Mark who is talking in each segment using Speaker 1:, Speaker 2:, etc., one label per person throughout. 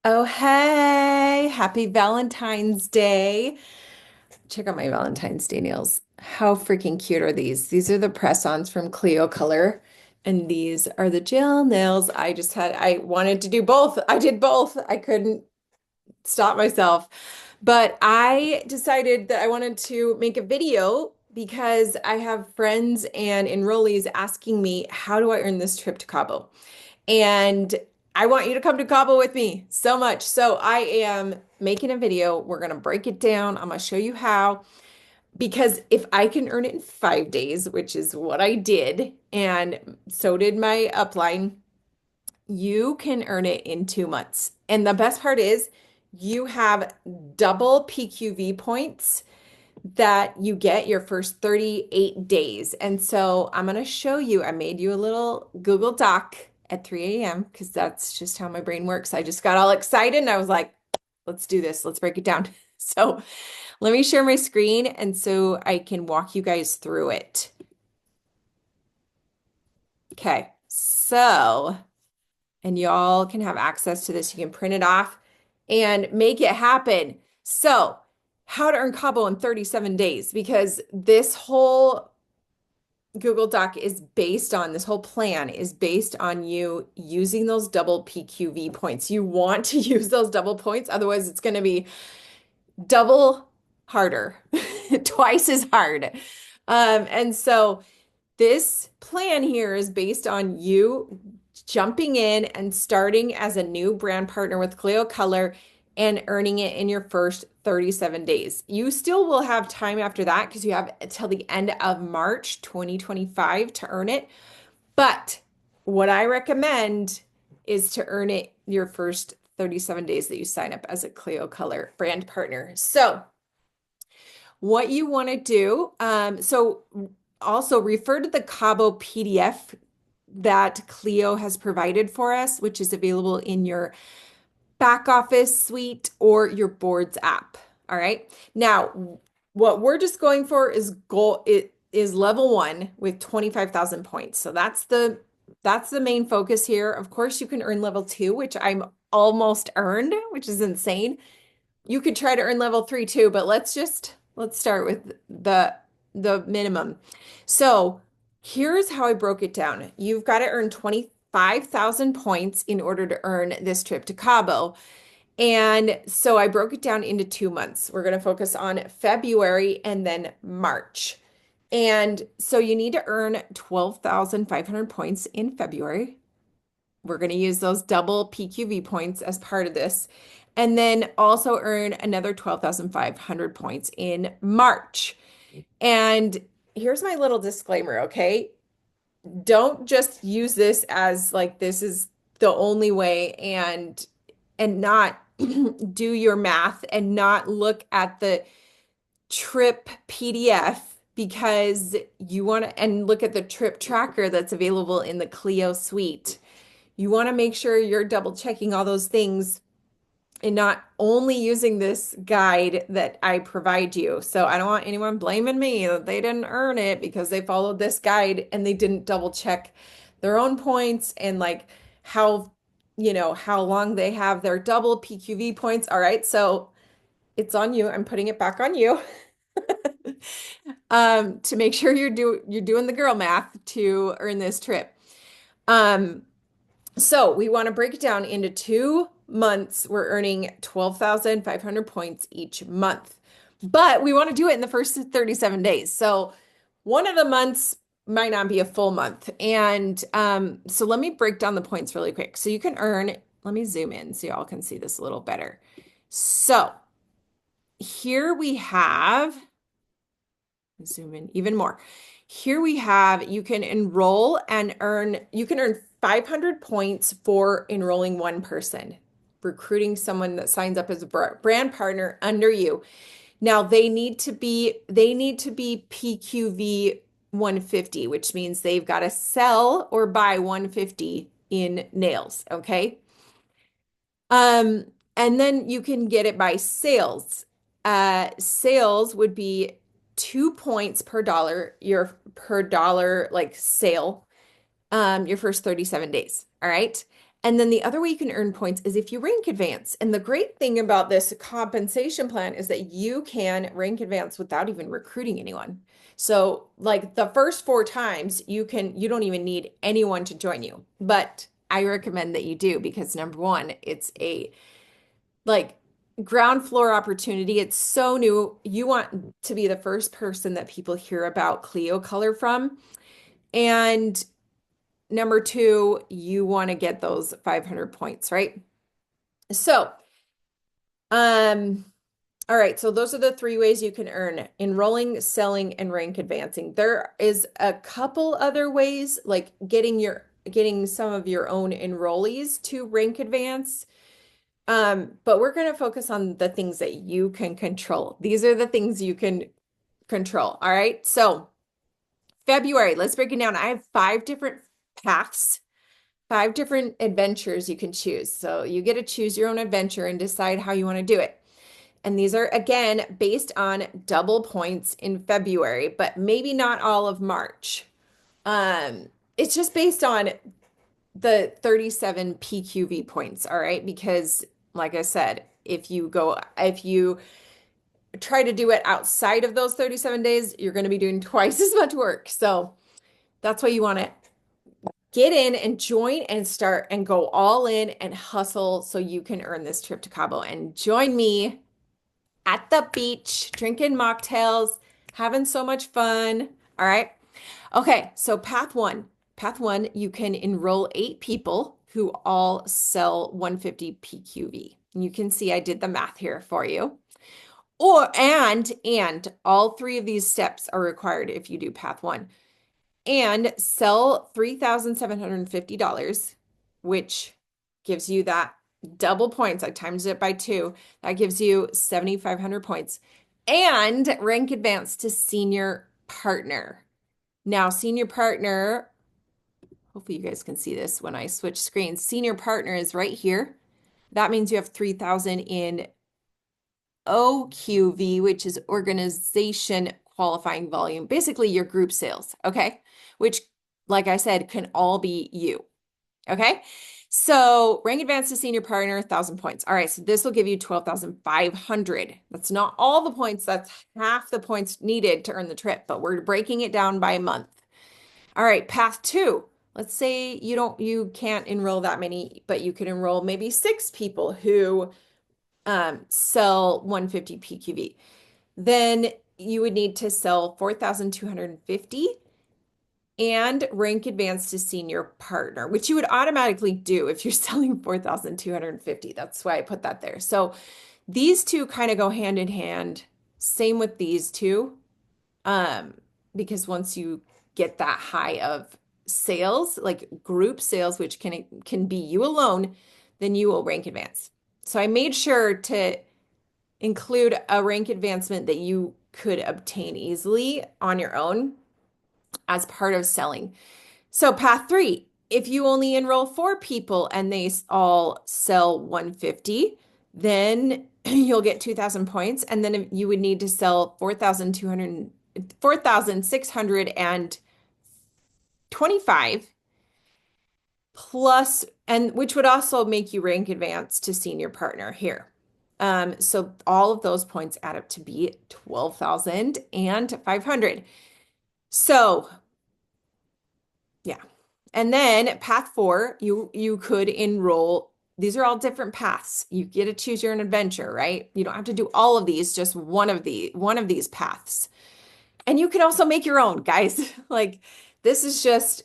Speaker 1: Oh, hey, happy Valentine's Day. Check out my Valentine's Day nails. How freaking cute are these? These are the press-ons from Cleo Color, and these are the gel nails. I wanted to do both. I did both. I couldn't stop myself. But I decided that I wanted to make a video because I have friends and enrollees asking me, how do I earn this trip to Cabo? And I want you to come to Cabo with me so much. So I am making a video. We're going to break it down. I'm going to show you how. Because if I can earn it in 5 days, which is what I did, and so did my upline, you can earn it in 2 months. And the best part is you have double PQV points that you get your first 38 days. And so I'm going to show you, I made you a little Google Doc at 3 a.m. because that's just how my brain works. I just got all excited and I was like, let's do this. Let's break it down. So let me share my screen and so I can walk you guys through it. Okay. So, and y'all can have access to this. You can print it off and make it happen. So, how to earn Cabo in 37 days because this whole Google Doc is based on this whole plan is based on you using those double PQV points. You want to use those double points, otherwise, it's going to be double harder, twice as hard. And so, this plan here is based on you jumping in and starting as a new brand partner with Kleo Color and earning it in your first 37 days. You still will have time after that because you have until the end of March 2025 to earn it. But what I recommend is to earn it your first 37 days that you sign up as a Kleo Color brand partner. So, what you want to do, also refer to the Cabo PDF that Kleo has provided for us, which is available in your back office suite or your boards app. All right. Now, what we're just going for is it is level 1 with 25,000 points. So that's the main focus here. Of course, you can earn level 2, which I'm almost earned, which is insane. You could try to earn level 3 too, but let's start with the minimum. So here's how I broke it down. You've got to earn 25,000 points in order to earn this trip to Cabo. And so I broke it down into 2 months. We're going to focus on February and then March. And so you need to earn 12,500 points in February. We're going to use those double PQV points as part of this. And then also earn another 12,500 points in March. And here's my little disclaimer, okay? Don't just use this as like this is the only way and not do your math and not look at the trip PDF because you want to and look at the trip tracker that's available in the Clio suite. You want to make sure you're double checking all those things and not only using this guide that I provide you. So I don't want anyone blaming me that they didn't earn it because they followed this guide and they didn't double check their own points and like how, how long they have their double PQV points. All right. So it's on you. I'm putting it back on you. To make sure you're doing the girl math to earn this trip. Um, so we want to break it down into 2 months. We're earning 12,500 points each month, but we want to do it in the first 37 days. So one of the months might not be a full month. And so let me break down the points really quick. So you can earn, let me zoom in so y'all can see this a little better. So here we have, zoom in even more. Here we have, you can enroll and you can earn 500 points for enrolling one person, recruiting someone that signs up as a brand partner under you. Now they need to be PQV 150, which means they've got to sell or buy 150 in nails, okay? Um, and then you can get it by sales. Sales would be 2 points per dollar, your per dollar like sale, your first 37 days. All right. And then the other way you can earn points is if you rank advance. And the great thing about this compensation plan is that you can rank advance without even recruiting anyone. So like the first 4 times you don't even need anyone to join you. But I recommend that you do because number one, it's a like ground floor opportunity. It's so new. You want to be the first person that people hear about Clio Color from. And number two, you want to get those 500 points, right? So, um, all right, so those are the 3 ways you can earn: enrolling, selling, and rank advancing. There is a couple other ways, like getting some of your own enrollees to rank advance. But we're going to focus on the things that you can control. These are the things you can control. All right. So February, let's break it down. I have 5 different paths, 5 different adventures you can choose. So you get to choose your own adventure and decide how you want to do it. And these are, again, based on double points in February, but maybe not all of March. It's just based on the 37 PQV points, all right? Because, like I said, if you try to do it outside of those 37 days, you're going to be doing twice as much work. So that's why you want to get in and join and start and go all in and hustle so you can earn this trip to Cabo and join me at the beach, drinking mocktails, having so much fun. All right. Okay. So path one. Path one, you can enroll 8 people who all sell 150 PQV. And you can see I did the math here for you. And all 3 of these steps are required if you do path one. And sell $3,750, which gives you that double points. I times it by 2. That gives you 7,500 points. And rank advance to senior partner. Now, senior partner, hopefully you guys can see this when I switch screens. Senior partner is right here. That means you have 3,000 in OQV, which is organization qualifying volume, basically your group sales, okay? Which, like I said, can all be you, okay? So rank advance to senior partner, 1,000 points. All right, so this will give you 12,500. That's not all the points, that's half the points needed to earn the trip, but we're breaking it down by month. All right, path 2. Let's say you can't enroll that many, but you can enroll maybe 6 people who sell 150 PQV. Then you would need to sell 4,250 and rank advance to senior partner, which you would automatically do if you're selling 4,250. That's why I put that there. So these two kind of go hand in hand. Same with these two, because once you get that high of sales, like group sales, which can be you alone, then you will rank advance. So I made sure to include a rank advancement that you could obtain easily on your own as part of selling. So path 3, if you only enroll 4 people and they all sell 150, then you'll get 2,000 points. And then you would need to sell 4,625 plus, and which would also make you rank advance to senior partner here. So all of those points add up to be 12,500. So yeah. And then path 4, you could enroll. These are all different paths. You get to choose your own adventure, right? You don't have to do all of these, just one of these paths. And you can also make your own, guys. Like this is just,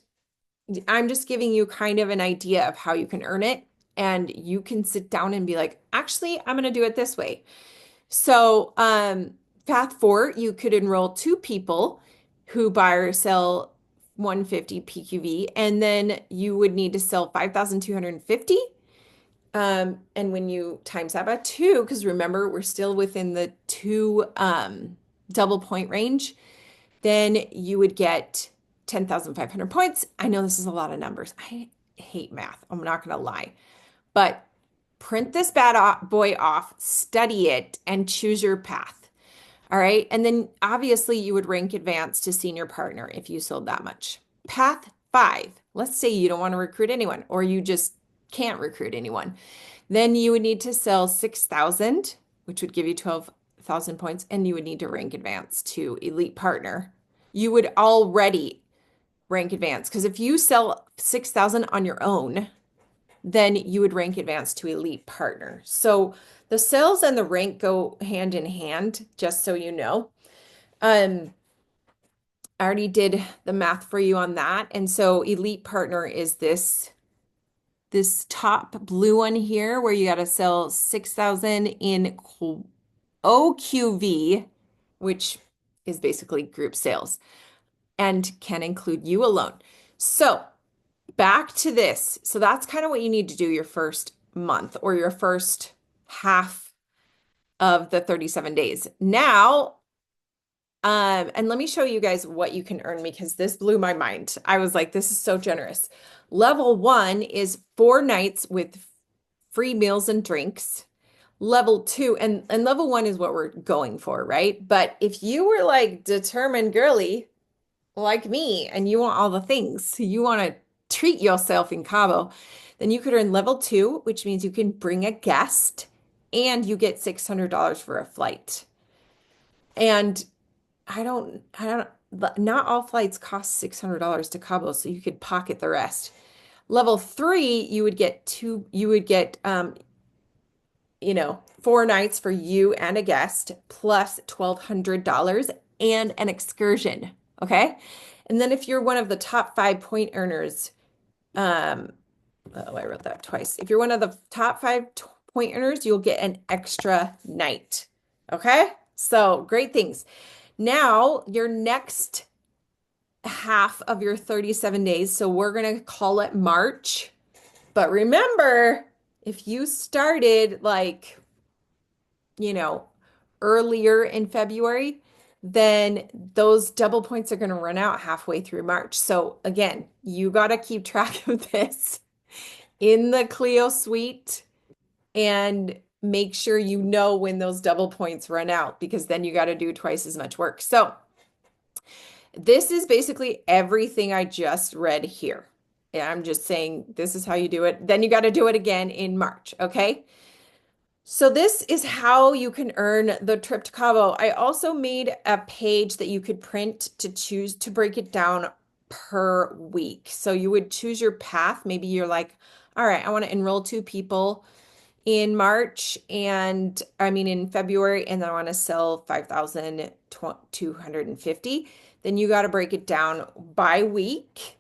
Speaker 1: I'm just giving you kind of an idea of how you can earn it. And you can sit down and be like, actually, I'm going to do it this way. So, path 4, you could enroll 2 people who buy or sell 150 PQV, and then you would need to sell 5,250. And when you times that by 2, because remember, we're still within the 2 double point range, then you would get 10,500 points. I know this is a lot of numbers. I hate math. I'm not going to lie. But print this bad boy off, study it, and choose your path. All right. And then obviously you would rank advance to senior partner if you sold that much. Path 5. Let's say you don't want to recruit anyone or you just can't recruit anyone. Then you would need to sell 6,000, which would give you 12,000 points, and you would need to rank advance to elite partner. You would already rank advance because if you sell 6,000 on your own, then you would rank advance to elite partner. So the sales and the rank go hand in hand, just so you know. Um, I already did the math for you on that. And so elite partner is this top blue one here where you got to sell 6,000 in OQV, which is basically group sales and can include you alone. So back to this. So that's kind of what you need to do your first month or your first half of the 37 days. Now, and let me show you guys what you can earn because this blew my mind. I was like, this is so generous. Level 1 is 4 nights with free meals and drinks. Level 2, and level 1 is what we're going for, right? But if you were like determined girly like me and you want all the things, you want to treat yourself in Cabo, then you could earn level 2, which means you can bring a guest and you get $600 for a flight. And not all flights cost $600 to Cabo, so you could pocket the rest. Level 3, you would get 4 nights for you and a guest plus $1,200 and an excursion. Okay. And then if you're one of the top 5 point earners, I wrote that twice. If you're one of the top 5 point earners, you'll get an extra night. Okay. So great things. Now, your next half of your 37 days, so we're going to call it March. But remember, if you started like, earlier in February, then those double points are going to run out halfway through March. So again, you got to keep track of this in the Kleo suite and make sure you know when those double points run out because then you got to do twice as much work. So this is basically everything I just read here. Yeah, I'm just saying this is how you do it. Then you got to do it again in March, okay? So this is how you can earn the trip to Cabo. I also made a page that you could print to choose to break it down per week. So you would choose your path. Maybe you're like, all right, I want to enroll 2 people in March and I mean in February, and then I want to sell 5,250. Then you got to break it down by week.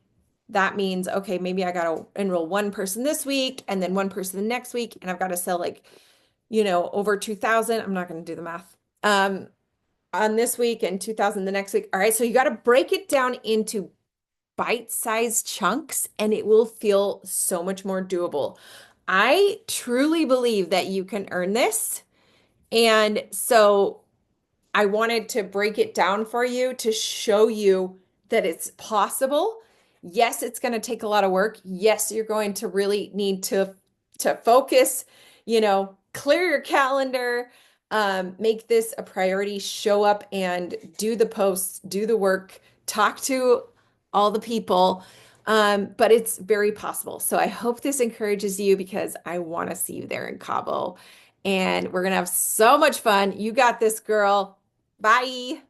Speaker 1: That means, okay, maybe I got to enroll 1 person this week and then 1 person the next week, and I've got to sell like over 2,000. I'm not going to do the math. On this week and 2,000 the next week. All right. So you got to break it down into bite-sized chunks and it will feel so much more doable. I truly believe that you can earn this. And so I wanted to break it down for you to show you that it's possible. Yes, it's going to take a lot of work. Yes, you're going to really need to focus, clear your calendar, make this a priority, show up and do the posts, do the work, talk to all the people. But it's very possible. So I hope this encourages you because I want to see you there in Cabo. And we're going to have so much fun. You got this, girl. Bye.